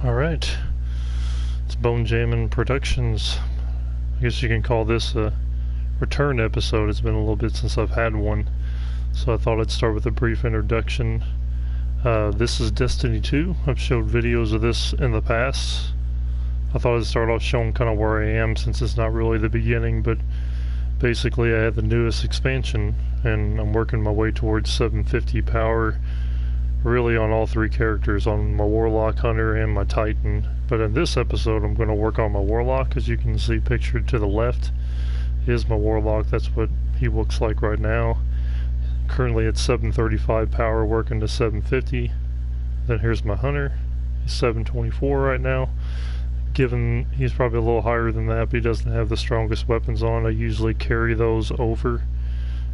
Alright, it's Bonejamin Productions. I guess you can call this a return episode. It's been a little bit since I've had one, so I thought I'd start with a brief introduction. This is Destiny 2. I've showed videos of this in the past. I thought I'd start off showing kind of where I am, since it's not really the beginning, but basically I had the newest expansion, and I'm working my way towards 750 power, really on all three characters, on my Warlock, Hunter, and my Titan. But in this episode I'm going to work on my Warlock. As you can see pictured to the left is my Warlock. That's what he looks like right now. Currently at 735 power, working to 750. Then here's my Hunter. He's 724 right now. Given he's probably a little higher than that, but he doesn't have the strongest weapons on. I usually carry those over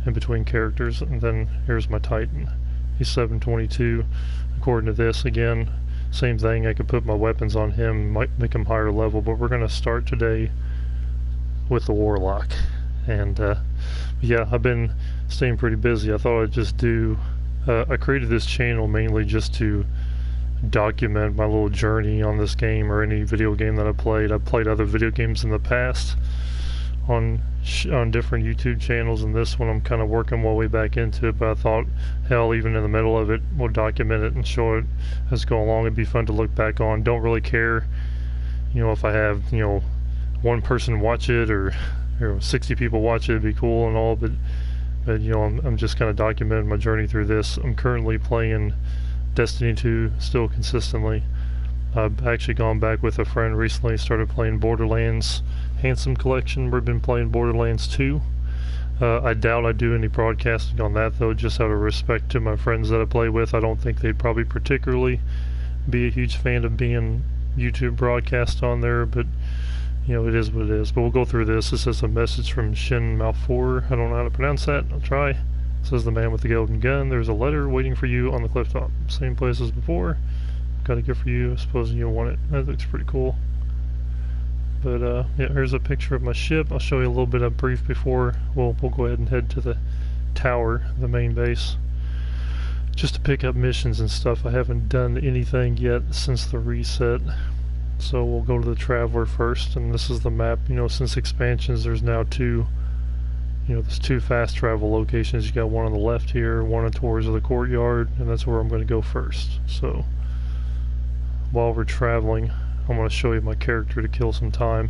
in between characters. And then here's my Titan. He's 722. According to this, again, same thing. I could put my weapons on him, might make him higher level, but we're going to start today with the Warlock. And yeah, I've been staying pretty busy. I thought I'd just do I created this channel mainly just to document my little journey on this game, or any video game that I played. I've played other video games in the past on different YouTube channels, and this one I'm kind of working my way back into it, but I thought, hell, even in the middle of it, we'll document it and show it as go along. It'd be fun to look back on. Don't really care, if I have, one person watch it, or 60 people watch it, it'd be cool and all, but I'm just kind of documenting my journey through this. I'm currently playing Destiny 2 still consistently. I've actually gone back with a friend recently, started playing Borderlands Handsome Collection. We've been playing Borderlands 2. I doubt I do any broadcasting on that, though, just out of respect to my friends that I play with. I don't think they'd probably particularly be a huge fan of being YouTube broadcast on there, but it is what it is. But we'll go through this. This is a message from Shin Malfour. I don't know how to pronounce that. I'll try. It says, "The man with the golden gun. There's a letter waiting for you on the cliff top. Same place as before. Got a gift for you, supposing you want it." That looks pretty cool. But yeah, here's a picture of my ship. I'll show you a little bit of brief before we'll go ahead and head to the tower, the main base, just to pick up missions and stuff. I haven't done anything yet since the reset, so we'll go to the Traveler first. And this is the map. Since expansions, there's now there's two fast travel locations. You got one on the left here, one towards the courtyard, and that's where I'm going to go first. So while we're traveling, I'm going to show you my character to kill some time.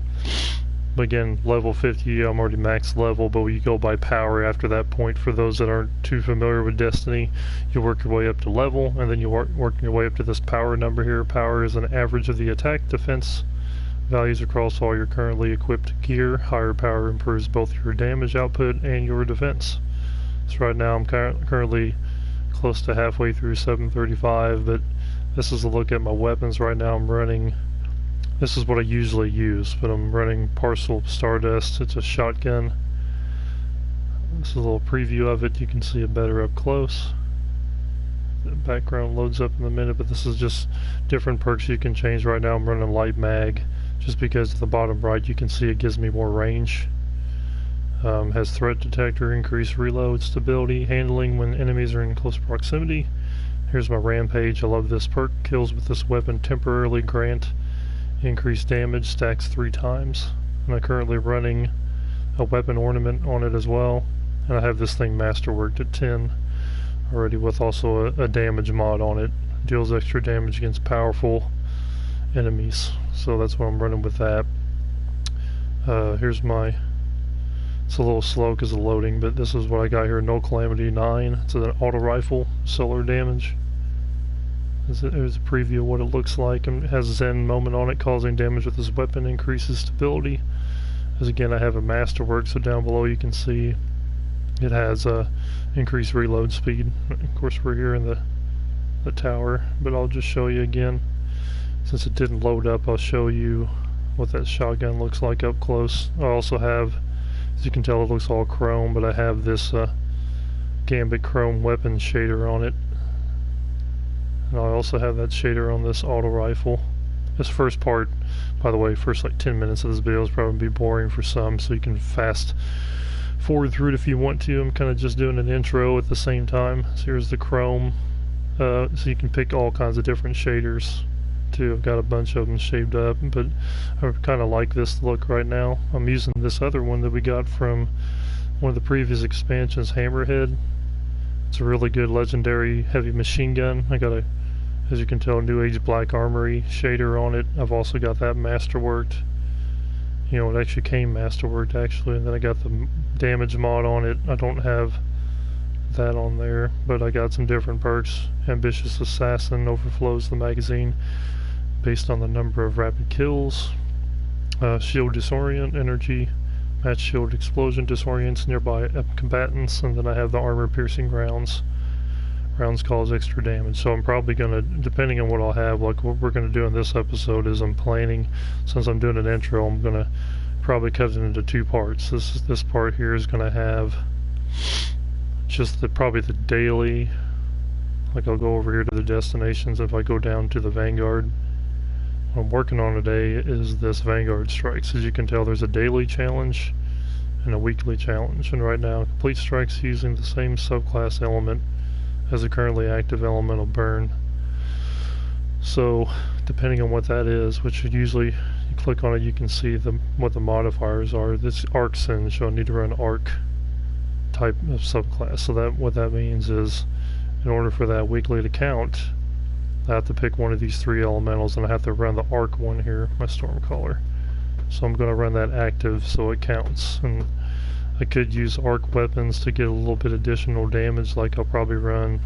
But again, level 50, I'm already max level, but you go by power after that point. For those that aren't too familiar with Destiny, you work your way up to level, and then you work your way up to this power number here. Power is an average of the attack, defense values across all your currently equipped gear. Higher power improves both your damage output and your defense. So right now I'm currently close to halfway through 735, but this is a look at my weapons. Right now I'm running, this is what I usually use, but I'm running Parcel Stardust. It's a shotgun. This is a little preview of it. You can see it better up close. The background loads up in a minute, but this is just different perks you can change. Right now I'm running light mag, just because at the bottom right you can see it gives me more range. Has threat detector, increased reload, stability, handling when enemies are in close proximity. Here's my rampage. I love this perk. Kills with this weapon temporarily grant increased damage, stacks 3 times. And I'm currently running a weapon ornament on it as well. And I have this thing masterworked at 10 already, with also a damage mod on it. Deals extra damage against powerful enemies. So that's what I'm running with that. Here's my, it's a little slow because of loading, but this is what I got here. No Calamity 9. It's an auto rifle, solar damage. There's a preview of what it looks like. And it has Zen moment on it, causing damage with this weapon, increases stability. As again, I have a masterwork, so down below you can see it has increased reload speed. Of course we're here in the tower, but I'll just show you again. Since it didn't load up, I'll show you what that shotgun looks like up close. I also have, as you can tell, it looks all chrome, but I have this Gambit chrome weapon shader on it. And I also have that shader on this auto rifle. This first part, by the way, first like 10 minutes of this video is probably be boring for some, so you can fast forward through it if you want to. I'm kind of just doing an intro at the same time. So here's the chrome. So you can pick all kinds of different shaders too. I've got a bunch of them shaved up, but I kind of like this look right now. I'm using this other one that we got from one of the previous expansions, Hammerhead. It's a really good legendary heavy machine gun. I got a, as you can tell, New Age Black Armory shader on it. I've also got that masterworked. You know, it actually came masterworked actually, and then I got the damage mod on it. I don't have that on there, but I got some different perks. Ambitious Assassin overflows the magazine based on the number of rapid kills. Shield Disorient, Energy, Match Shield Explosion disorients nearby combatants, and then I have the armor piercing rounds. Rounds cause extra damage, so I'm probably gonna, depending on what I'll have, like what we're gonna do in this episode is I'm planning, since I'm doing an intro, I'm gonna probably cut it into two parts. This part here is gonna have just probably the daily, like I'll go over here to the destinations. If I go down to the Vanguard, what I'm working on today is this Vanguard Strikes. As you can tell, there's a daily challenge and a weekly challenge, and right now complete strikes using the same subclass element as a currently active elemental burn. So depending on what that is, which usually you click on it, you can see what the modifiers are. This arc singe, so I need to run arc type of subclass. So that what that means is, in order for that weekly to count, I have to pick one of these three elementals, and I have to run the arc one here, my Stormcaller. So I'm going to run that active so it counts. And I could use arc weapons to get a little bit additional damage, like I'll probably run,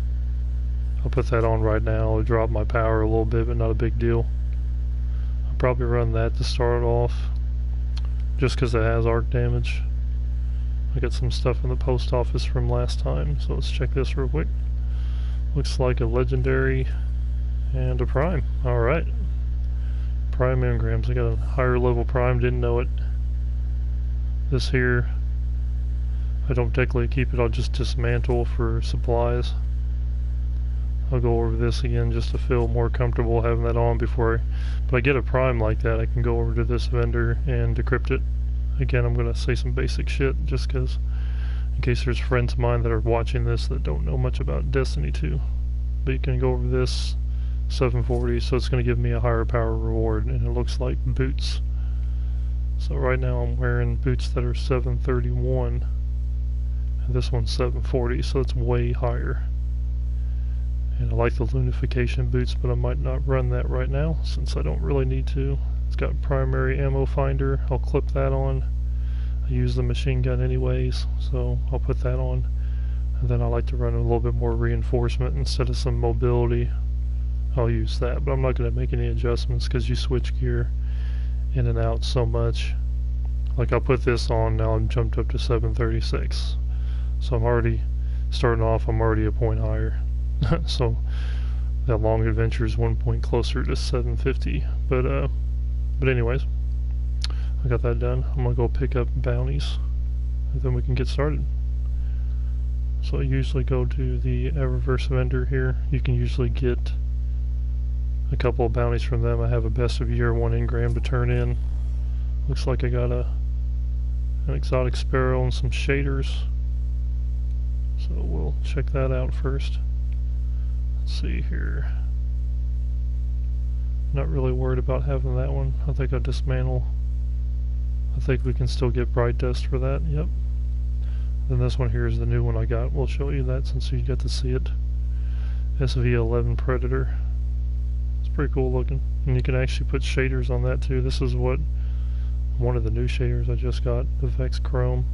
I'll put that on right now, it'll drop my power a little bit, but not a big deal. I'll probably run that to start off, just because it has arc damage. I got some stuff in the post office from last time, so let's check this real quick. Looks like a legendary and a prime. Alright. Prime engrams. I got a higher level prime, didn't know it. This here, I don't technically keep it, I'll just dismantle for supplies. I'll go over this again just to feel more comfortable having that on before but I get a prime like that, I can go over to this vendor and decrypt it. Again, I'm going to say some basic shit just because, in case there's friends of mine that are watching this that don't know much about Destiny 2. But you can go over this 740, so it's going to give me a higher power reward, and it looks like boots. So right now I'm wearing boots that are 731. This one's 740, so it's way higher. And I like the Lunification boots, but I might not run that right now since I don't really need to. It's got primary ammo finder, I'll clip that on. I use the machine gun anyways, so I'll put that on. And then I like to run a little bit more reinforcement instead of some mobility. I'll use that, but I'm not going to make any adjustments because you switch gear in and out so much. Like I'll put this on now, I'm jumped up to 736. So I'm already starting off, I'm already a point higher. So that long adventure is 1 point closer to 750. But anyways, I got that done. I'm gonna go pick up bounties, and then we can get started. So I usually go to the Eververse vendor here. You can usually get a couple of bounties from them. I have a best of year 1 engram to turn in. Looks like I got an exotic sparrow and some shaders. So we'll check that out first. Let's see here. Not really worried about having that one. I think I'll dismantle. I think we can still get bright dust for that. Yep. Then this one here is the new one I got. We'll show you that since you get to see it. SV11 Predator. It's pretty cool looking. And you can actually put shaders on that too. This is what one of the new shaders I just got, the Vex Chrome.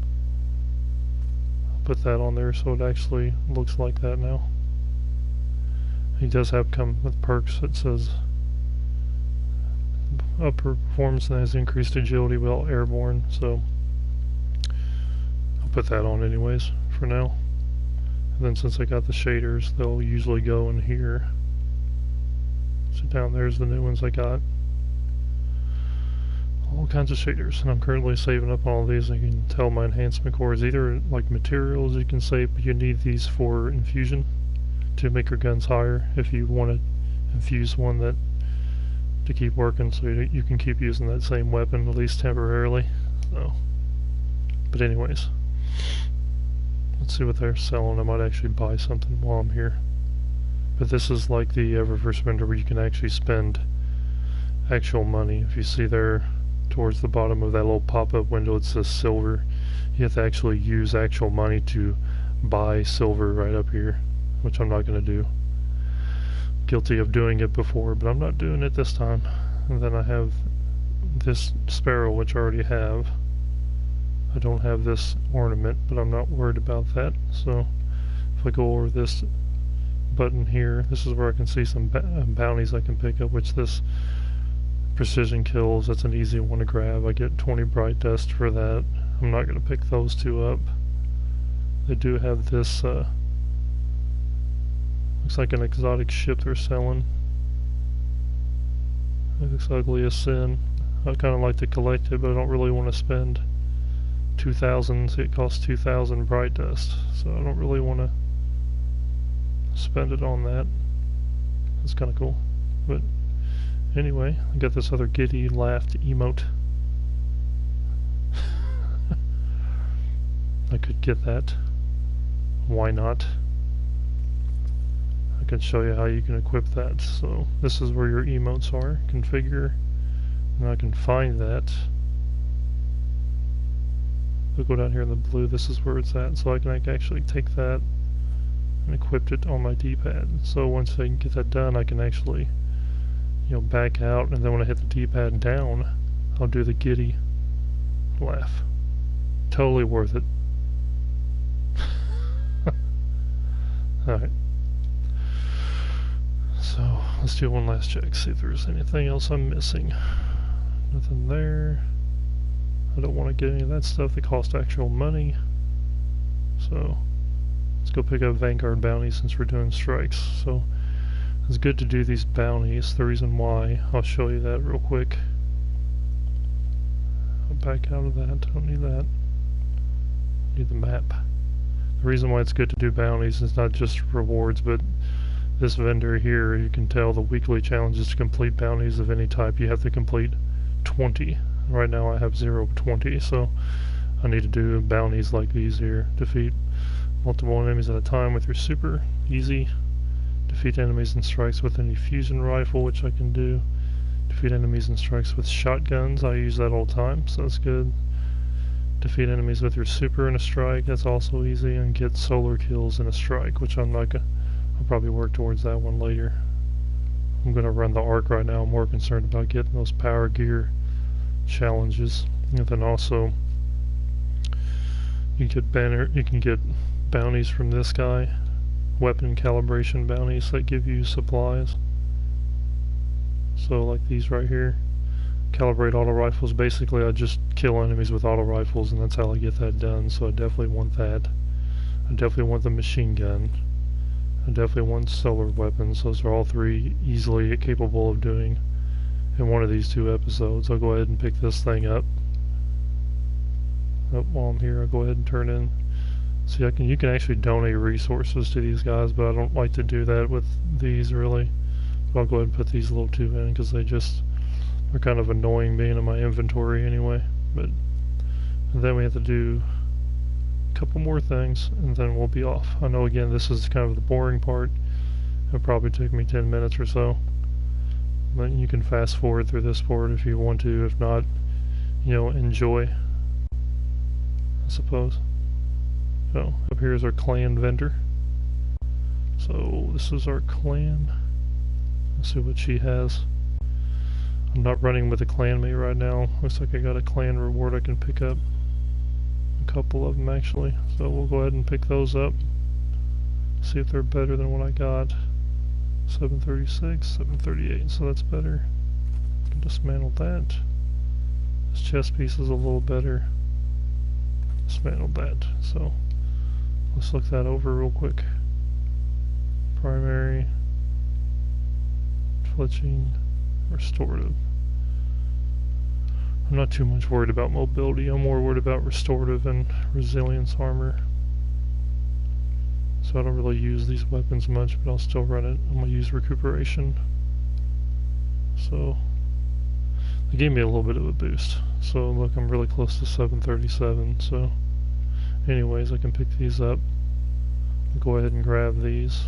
I'll put that on there so it actually looks like that now. He does have come with perks that says upper performance and has increased agility while airborne, so I'll put that on anyways for now. And then since I got the shaders, they'll usually go in here. So down there's the new ones I got. All kinds of shaders, and I'm currently saving up all these. I can tell my enhancement core is either like materials you can save, but you need these for infusion to make your guns higher if you want to infuse one that to keep working, so you can keep using that same weapon at least temporarily. So, but anyways, let's see what they're selling. I might actually buy something while I'm here. But this is like the Eververse vendor where you can actually spend actual money. If you see there towards the bottom of that little pop-up window it says silver, you have to actually use actual money to buy silver right up here, which I'm not going to do. Guilty of doing it before, but I'm not doing it this time. And then I have this sparrow, which I already have. I don't have this ornament, but I'm not worried about that. So if I go over this button here, this is where I can see some bounties I can pick up, which this precision kills, that's an easy one to grab. I get 20 bright dust for that. I'm not going to pick those two up. They do have this, looks like an exotic ship they're selling. It looks ugly as sin. I kind of like to collect it, but I don't really want to spend 2,000. See, it costs 2,000 bright dust, so I don't really want to spend it on that. That's kind of cool. But anyway, I got this other giddy laughed emote. I could get that. Why not? I can show you how you can equip that. So this is where your emotes are. Configure, and I can find that. We'll go down here in the blue. This is where it's at. So I can actually take that and equip it on my D-pad. So once I can get that done, I can actually, you know, back out, and then when I hit the D-pad down, I'll do the giddy laugh. Totally worth it. Alright. So let's do one last check, see if there's anything else I'm missing. Nothing there. I don't want to get any of that stuff that costs actual money. So let's go pick up Vanguard bounties since we're doing strikes. So it's good to do these bounties. The reason why, I'll show you that real quick. I'll back out of that. I don't need that. I need the map. The reason why it's good to do bounties is not just rewards, but this vendor here, you can tell the weekly challenges to complete bounties of any type. You have to complete 20. Right now I have 0 of 20, so I need to do bounties like these here. Defeat multiple enemies at a time with your super. Easy. Defeat enemies and strikes with any fusion rifle, which I can do. Defeat enemies and strikes with shotguns. I use that all the time, so that's good. Defeat enemies with your super in a strike, that's also easy, and get solar kills in a strike, which I'm not gonna, I'll probably work towards that one later. I'm gonna run the arc right now. I'm more concerned about getting those power gear challenges. And then also you can get bounties from this guy, weapon calibration bounties that give you supplies. So like these right here. Calibrate auto rifles. Basically I just kill enemies with auto rifles, and that's how I get that done. So I definitely want that. I definitely want the machine gun. I definitely want solar weapons. Those are all three easily capable of doing in one of these 2 episodes. I'll go ahead and pick this thing up. While I'm here, I'll go ahead and turn in. See, you can actually donate resources to these guys, but I don't like to do that with these really. But I'll go ahead and put these little 2 in because they're kind of annoying being in my inventory anyway. But then we have to do a couple more things and then we'll be off. I know again this is kind of the boring part. It'll probably take me 10 minutes or so. But you can fast forward through this part if you want to. If not, you know, enjoy, I suppose. So up here is our clan vendor. So this is our clan. Let's see what she has. I'm not running with a clanmate right now. Looks like I got a clan reward I can pick up. A couple of them actually. So we'll go ahead and pick those up. See if they're better than what I got. 736, 738, so that's better. Can dismantle that. This chest piece is a little better. Dismantle that. So let's look that over real quick. Primary, fletching, restorative. I'm not too much worried about mobility. I'm more worried about restorative and resilience armor. So I don't really use these weapons much, but I'll still run it. I'm going to use recuperation. So they gave me a little bit of a boost. So look, I'm really close to 737. So anyways, I can pick these up. I'll go ahead and grab these.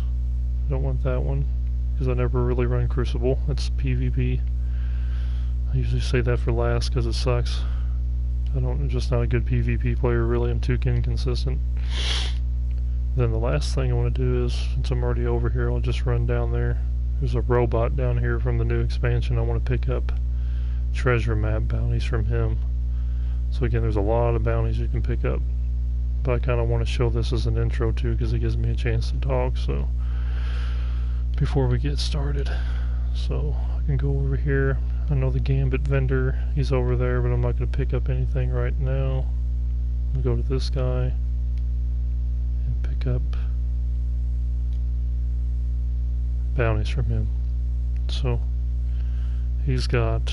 I don't want that one because I never really run Crucible. It's PvP. I usually say that for last because it sucks. I'm just not a good PvP player, really. I'm too inconsistent. Then the last thing I want to do is, since I'm already over here, I'll just run down there. There's a robot down here from the new expansion. I want to pick up treasure map bounties from him. So again, there's a lot of bounties you can pick up. But I kind of want to show this as an intro too, because it gives me a chance to talk. So before we get started, so I can go over here. I know the Gambit vendor, he's over there, but I'm not going to pick up anything right now. I'll go to this guy and pick up bounties from him. So he's got,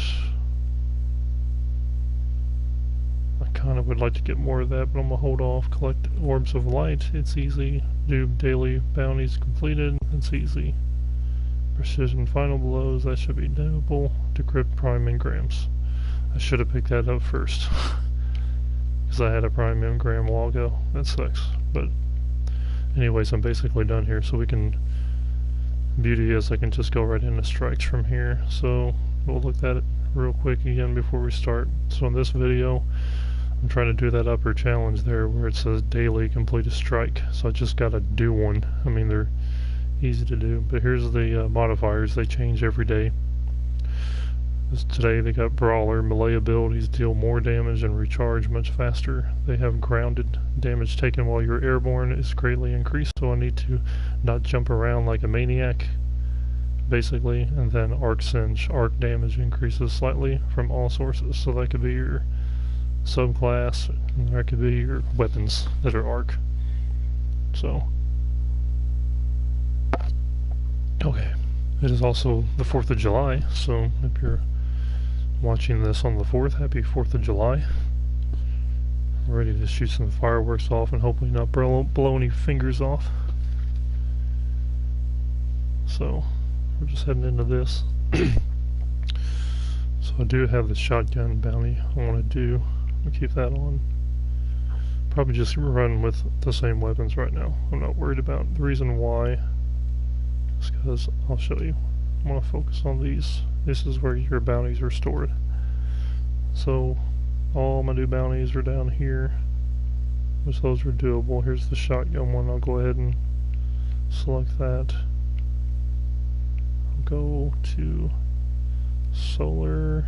I kind of would like to get more of that, but I'm going to hold off. Collect orbs of light, it's easy. Do daily bounties completed, it's easy. Precision final blows, that should be doable. Decrypt prime engrams. I should have picked that up first because I had a prime engram a while ago. That sucks. But anyways, I'm basically done here, so we can, beauty is I can just go right into strikes from here. So we'll look at it real quick again before we start. So in this video I'm trying to do that upper challenge there where it says daily complete a strike, so I just gotta do one. I mean, they're easy to do, but here's the modifiers. They change every day. Today they got Brawler. Melee abilities deal more damage and recharge much faster. They have grounded. Damage taken while you're airborne is greatly increased, so I need to not jump around like a maniac, basically. And then Arc Singe. Arc damage increases slightly from all sources, so that could be your subclass, and that could be your weapons that are arc. So okay, it is also the 4th of July, so if you're watching this on the 4th, happy 4th of July. I'm ready to shoot some fireworks off and hopefully not blow any fingers off. So we're just heading into this. So I do have the shotgun bounty I want to do. I'll keep that on. Probably just run with the same weapons right now. I'm not worried about it. The reason why is because I'll show you. I'm going to focus on these. This is where your bounties are stored. So all my new bounties are down here, which those are doable. Here's the shotgun one. I'll go ahead and select that. I'll go to solar,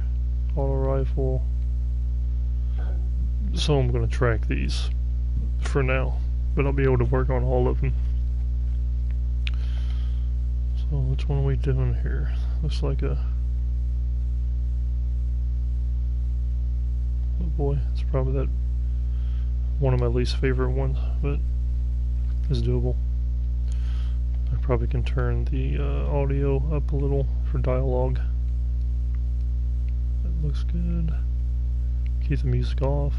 auto rifle. So I'm going to track these for now, but I'll be able to work on all of them. So which one are we doing here? Looks like a, oh boy, it's probably that one of my least favorite ones, but it's doable. I probably can turn the audio up a little for dialogue. That looks good. Keep the music off.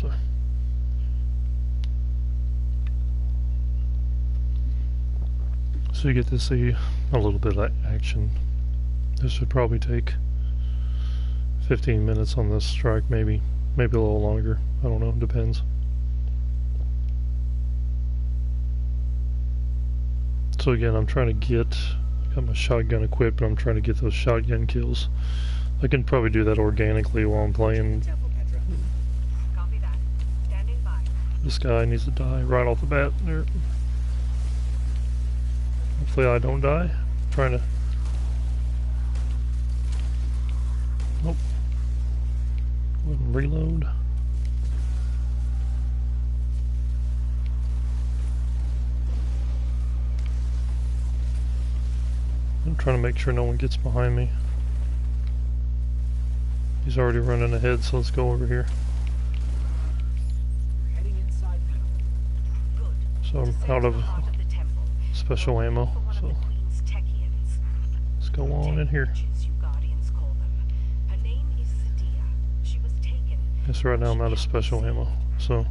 Sorry. So you get to see a little bit of action. This should probably take 15 minutes on this strike, maybe a little longer. I don't know, depends. So again, I'm trying to get, got my shotgun equipped, but I'm trying to get those shotgun kills. I can probably do that organically while I'm playing. This guy needs to die right off the bat there. Hopefully I don't die. I'm trying to... Nope. Reload. I'm trying to make sure no one gets behind me. He's already running ahead, so let's go over here. So I'm out of special ammo, so let's go on in here. Yes, right now I'm out of special ammo, so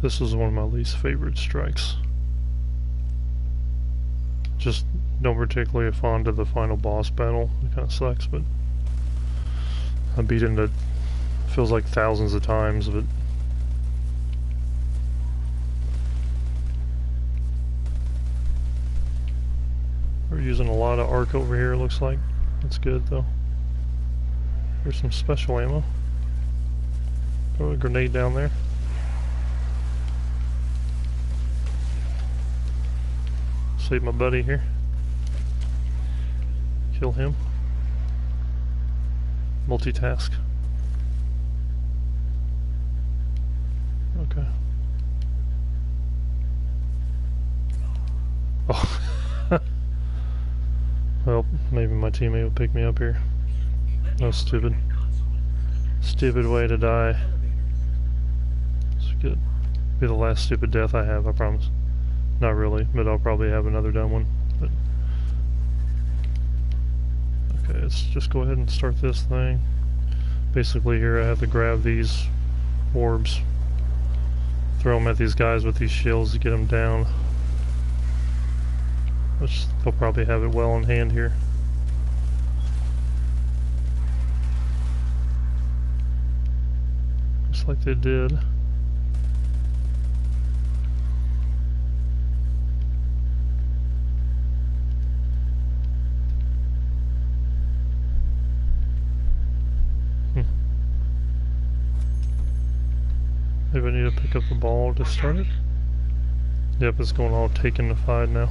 this is one of my least favorite strikes. Just don't particularly fond of the final boss battle. It kind of sucks, but I beat it feels like thousands of times, but We're using a lot of arc over here, looks like. That's good though. Here's some special ammo. Throw a grenade down there. Save my buddy here. Kill him. Multitask. Okay. Oh. Well, maybe my teammate will pick me up here. No, stupid. Stupid way to die. It's good. Be the last stupid death I have, I promise. Not really, but I'll probably have another dumb one. But okay, let's just go ahead and start this thing. Basically here I have to grab these orbs, throw them at these guys with these shields to get them down. Which they'll probably have it well in hand here. Looks like they did. Maybe I need to pick up the ball to start it. Yep, it's going all taken-ified now.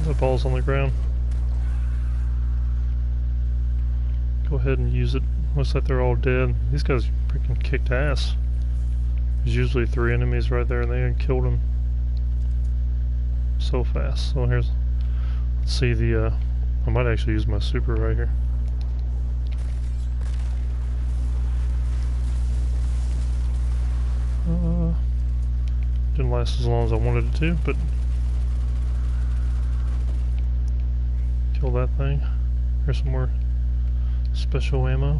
The ball's on the ground. Go ahead and use it. Looks like they're all dead. These guys freaking kicked ass. There's usually 3 enemies right there and they killed them so fast. So here's, let's see the, I might actually use my super right here. Didn't last as long as I wanted it to, but kill that thing. Here's some more special ammo.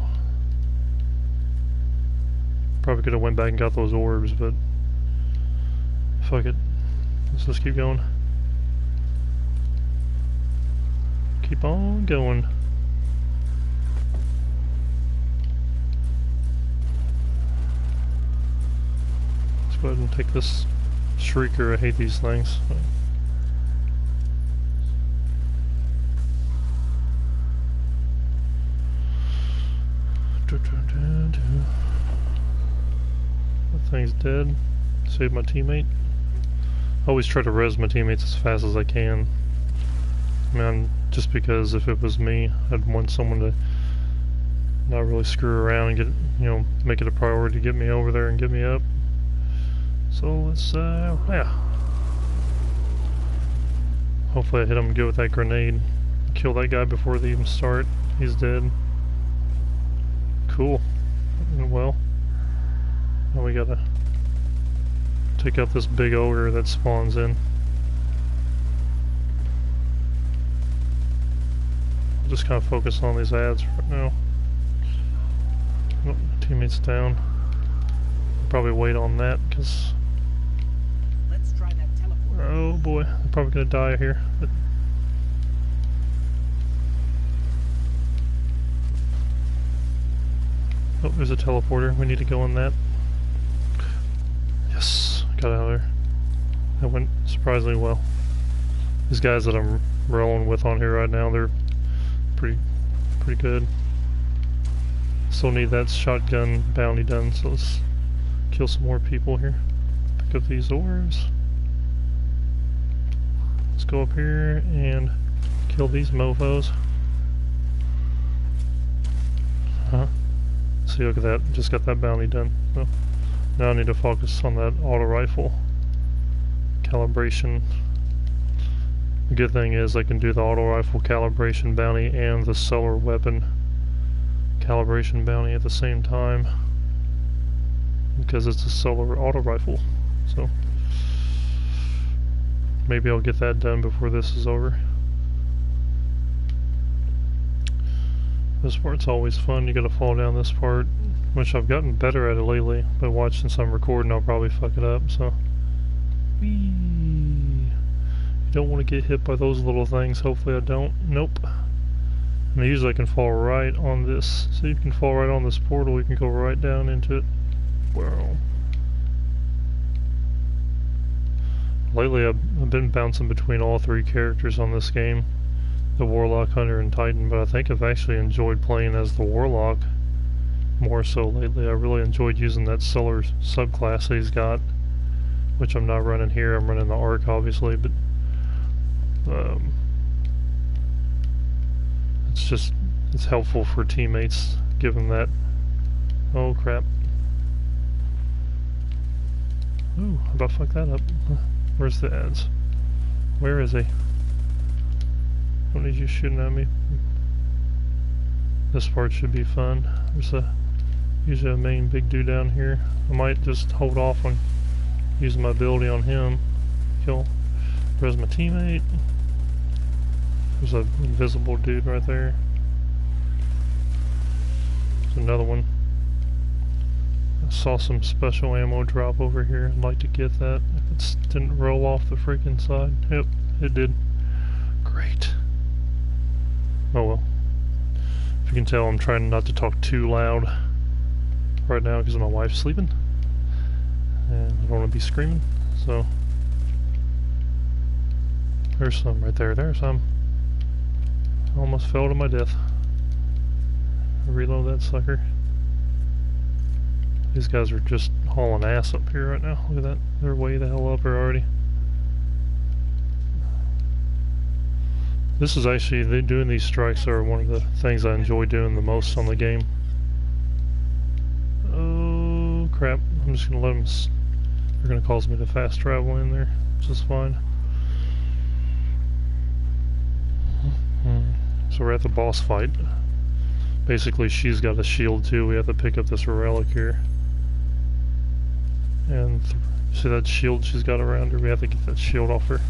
Probably could have went back and got those orbs, but fuck it. Let's just keep going. Keep on going. Let's go ahead and take this Shrieker. I hate these things. That thing's dead. Save my teammate. I always try to res my teammates as fast as I can. Man, just because if it was me, I'd want someone to not really screw around and get, you know, make it a priority to get me over there and get me up. So let's, yeah. Hopefully I hit him good with that grenade. Kill that guy before they even start. He's dead. Cool. Well, now we gotta take out this big ogre that spawns in. I'll just kind of focus on these ads right now. Oh, teammate's down. Probably wait on that because. Let's try that teleporter. Oh boy, I'm probably gonna die here. But oh, there's a teleporter. We need to go on that. Yes, got out of there. That went surprisingly well. These guys that I'm rolling with on here right now, they're pretty good. Still need that shotgun bounty done, so let's kill some more people here. Pick up these orbs. Let's go up here and kill these mofos. Huh? See, look at that. Just got that bounty done. So now I need to focus on that auto rifle calibration. The good thing is I can do the auto rifle calibration bounty and the solar weapon calibration bounty at the same time because it's a solar auto rifle. So maybe I'll get that done before this is over. This part's always fun. You gotta fall down this part, which I've gotten better at it lately, but watching some recording I'll probably fuck it up, so. Whee! You don't want to get hit by those little things. Hopefully I don't. Nope. And usually I can fall right on this. So you can fall right on this portal, you can go right down into it. Wow. Lately I've been bouncing between all three characters on this game. The Warlock, Hunter, and Titan, but I think I've actually enjoyed playing as the Warlock more so lately. I really enjoyed using that solar subclass that he's got, which I'm not running here. I'm running the Arc, obviously, but it's helpful for teammates, given that. Oh crap. Ooh, I about fucked that up. Where's the ads? Where is he? Don't need you shooting at me. This part should be fun. There's usually a main big dude down here. I might just hold off on using my ability on him. Kill. Where's my teammate? There's an invisible dude right there. There's another one. I saw some special ammo drop over here. I'd like to get that. If it didn't roll off the freaking side. Yep, it did. Great. Oh well. If you can tell, I'm trying not to talk too loud right now because my wife's sleeping. And I don't want to be screaming. So, there's some right there. There's some. I almost fell to my death. Reload that sucker. These guys are just hauling ass up here right now. Look at that. They're way the hell up here already. This is actually, doing these strikes are one of the things I enjoy doing the most on the game. Oh crap. I'm just going to let them, they're going to cause me to fast travel in there, which is fine. So we're at the boss fight. Basically she's got a shield too. We have to pick up this relic here. And see that shield she's got around her? We have to get that shield off her.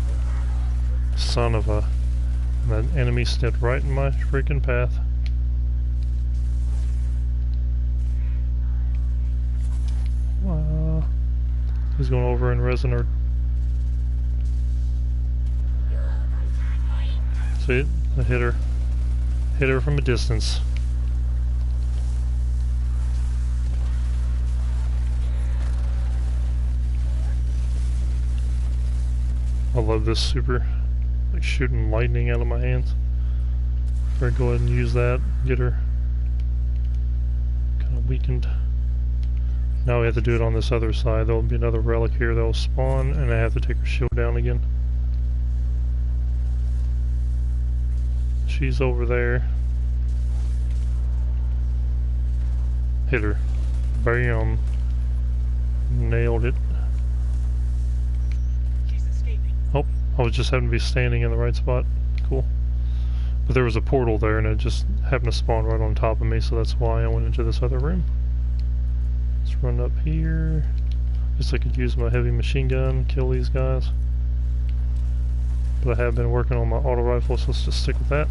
Son of a... That enemy stepped right in my freaking path. Wow. He's going over and resin her. See it? I hit her. Hit her from a distance. I love this super. Like shooting lightning out of my hands. Better go ahead and use that. Get her kind of weakened. Now we have to do it on this other side. There'll be another relic here that'll spawn, and I have to take her shield down again. She's over there. Hit her. Bam. Nailed it. Oh, I was just having to be standing in the right spot. Cool. But there was a portal there and it just happened to spawn right on top of me, so that's why I went into this other room. Let's run up here. Guess I could use my heavy machine gun, kill these guys. But I have been working on my auto rifle, so let's just stick with that.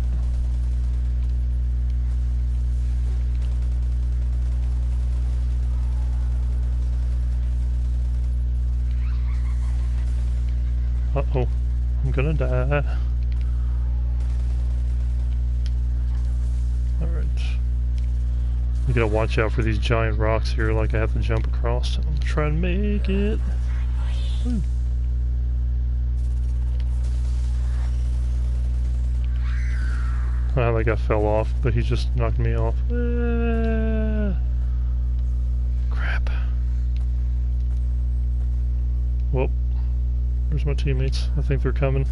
Uh-oh, I'm gonna die. Alright. You gotta watch out for these giant rocks here, like I have to jump across. I'm gonna try and make it. Woo. I think I fell off, but he just knocked me off. Crap. Well. Where's my teammates? I think they're coming.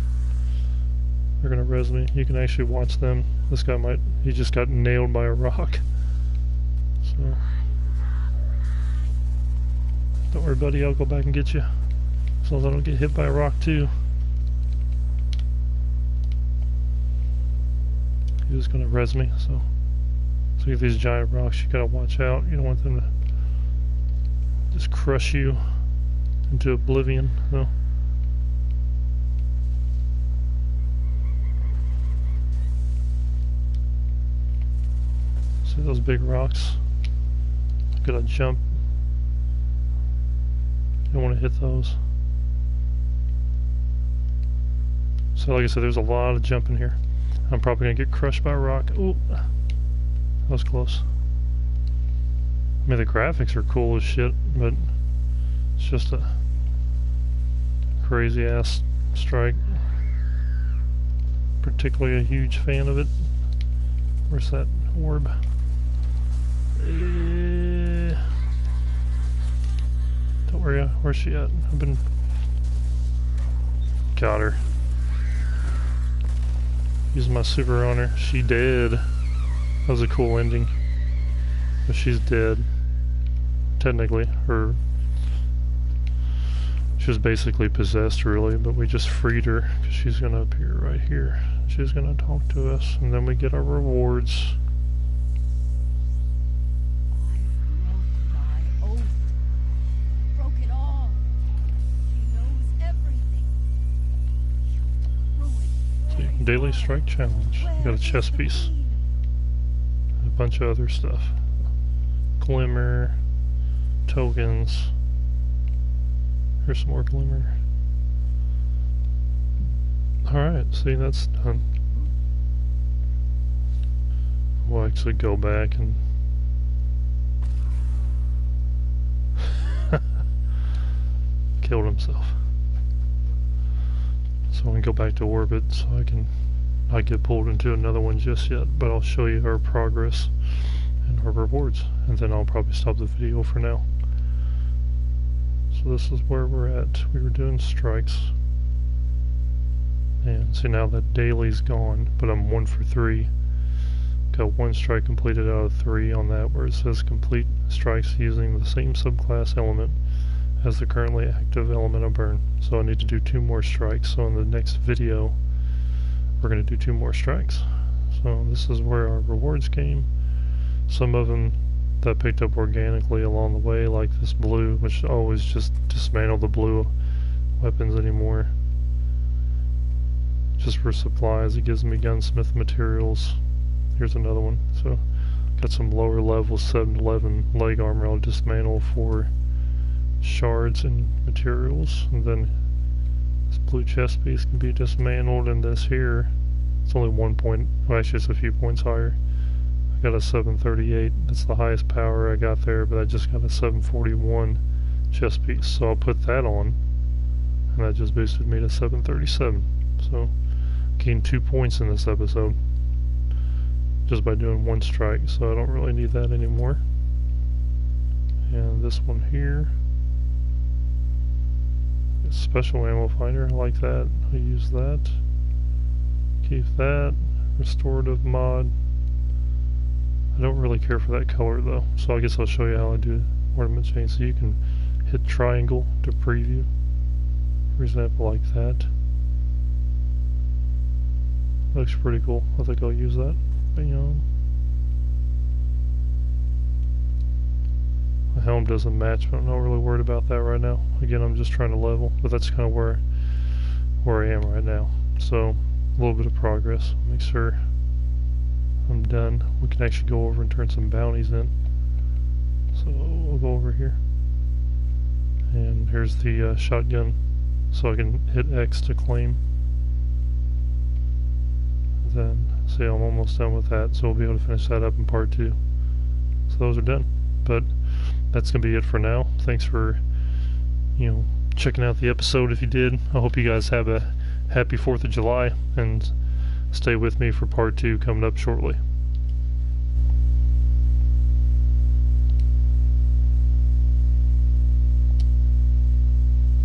They're gonna res me. You can actually watch them. This guy might... He just got nailed by a rock. So... Don't worry, buddy. I'll go back and get you. As long as I don't get hit by a rock, too. He was gonna res me, so... So with these giant rocks, you gotta watch out. You don't want them to... just crush you into oblivion, so... See those big rocks? Gotta jump. You don't want to hit those. So like I said, there's a lot of jumping here. I I'm probably gonna get crushed by a rock. Ooh, that was close. I mean, the graphics are cool as shit, but it's just a crazy ass strike. Particularly a huge fan of it. Where's that orb? Don't worry, where's she at? I've been... Got her. Using my super on her. She dead. That was a cool ending. But she's dead. Technically. She was basically possessed, really, but we just freed her because she's gonna appear right here. She's gonna talk to us, and then we get our rewards. I broke my oath. Broke it all. She knows everything. You ruined Daily strike challenge. You got a chess piece. A bunch of other stuff. Glimmer. Tokens. Here's some more glimmer. Alright, see, that's done. We'll actually go back and killed himself. So I'm gonna go back to orbit so I can not get pulled into another one just yet, but I'll show you our progress and our rewards, and then I'll probably stop the video for now. So this is where we're at. We were doing strikes. And see, now that daily's gone, but I'm 1 for 3. Got 1 strike completed out of 3 on that, where it says complete strikes using the same subclass element as the currently active element of burn. So I need to do 2 more strikes. So in the next video, we're going to do 2 more strikes. So this is where our rewards came. Some of them that picked up organically along the way, like this blue, which always just dismantle the blue weapons anymore. Just for supplies, it gives me gunsmith materials. Here's another one. So got some lower level 711 leg armor I'll dismantle for shards and materials, and then this blue chest piece can be dismantled, and this here, it's only 1 point, well actually it's a few points higher. I got a 738, that's the highest power I got there, but I just got a 741 chest piece, so I'll put that on, and that just boosted me to 737. So gained 2 points in this episode just by doing 1 strike, so I don't really need that anymore. And this one here, special ammo finder, I like that. I use that. Keep that. Restorative mod. I don't really care for that color though, so I guess I'll show you how I do ornament chain. So you can hit triangle to preview, for example, like that. Looks pretty cool. I think I'll use that. Bam. The helm doesn't match, but I'm not really worried about that right now. Again, I'm just trying to level, but that's kind of where I am right now. So a little bit of progress. Make sure I'm done. We can actually go over and turn some bounties in. So we'll go over here, and here's the shotgun, so I can hit X to claim. Then see, I'm almost done with that, so we'll be able to finish that up in part 2. So those are done, but that's gonna be it for now. Thanks for checking out the episode. If you did, I hope you guys have a happy 4th of July, and stay with me for part 2 coming up shortly.